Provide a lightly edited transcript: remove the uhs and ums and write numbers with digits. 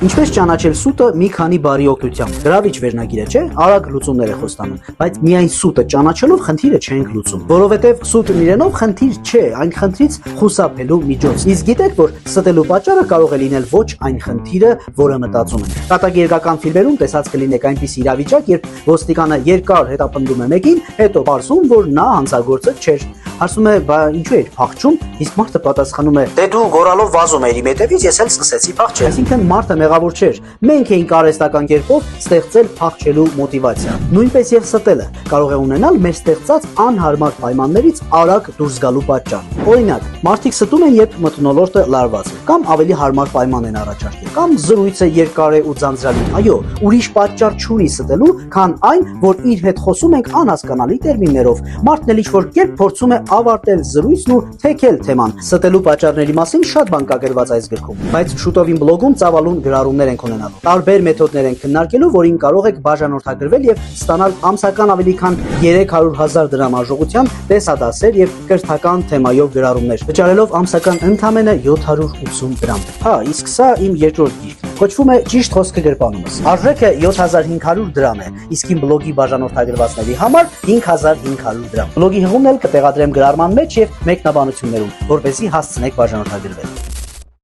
Ինչպես ճանաչել սուտը մի քանի բարի օգնությամբ։ Գրավիչ վերնագիր է, չէ՞, արագ լուծումներ է խոստանում, բայց միայն սուտը ճանաչելով խնդիրը չենք լուծում, որովհետև սուտն իրենով խնդիր չէ, այն խնդրից խուսափելու միջոց։ Իսկ գիտեք, որ ստելու պատճառը կարող է լինել ոչ այն խնդիրը, որը մտածում ենք։ Կատակերգական ֆիլմերում տեսած կլինեք այնպիսի իրավիճակ, երբ ոստիկանը երկար հետապնդում է մեկին, հետո պարզում, որ նա հանցագործը չէր։ Ասում է, բա ինչու էր փախչում, իսկ մարդը պատասխանում է, դե դու գորալով վազում էիր իմ հետևից, ես էլ սկսեցի փախչել։ Այսինքն մարդը մեղավոր չէր, մենք էինք արհեստական կերպով ստեղծել փախչելու մոտիվացիա։ Նույնպես եւ ստելը կարող է ունենալ մեր ստեղծած անհարմար պայմաններից արագ դուրս գալու պատճառ։ Օրինակ, մարդիկ ստում են, երբ մթնոլորտը լարված է, կամ ավելի հարմար պայման են առաջարկել, կամ զրույցը երկար է ու ձանձրալի։ Այո, ուրիշ պատճառ չունի ստելու, քան այն, որ իր հետ խոսում ենք անհասկանալի տերմիններով։ Մարդն էլ ինչ-որ կերպ փորձում է ավարտել զրույցն ու թեքել թեման։ Ստելու պատճառների մասին շատ բան կա գրված այս գրքում, բայց շուտով իմ բլոգում ծավալուն գրառումներ ենք ունենալու։ Տարբեր մեթոդներ ենք քննարկելու, որին կարող եք բաժանորդագրվել եւ ստանալ ամսական ավելի քան 300,000 դրամ արժողության տեսադասեր եւ կրթական թեմայով գրառումներ, վճարելով ամսական ընդամենը 780 դրամ։ Հա, իսկ սա իմ երկրորդ գիրքն է։ Կոչվում է Ճիշտ խոսքը գրպանումս։ Արժեքը 7500 դրամ է, իսկ իմ բլոգի բաժանորդագրվածների համար 5500 դրամ։ Բլոգի հղումն էլ կտեղադրեմ գրառման մեջ եւ մեկնաբանություններում, որպեսզի հասցնեք բաժանորդագրվել։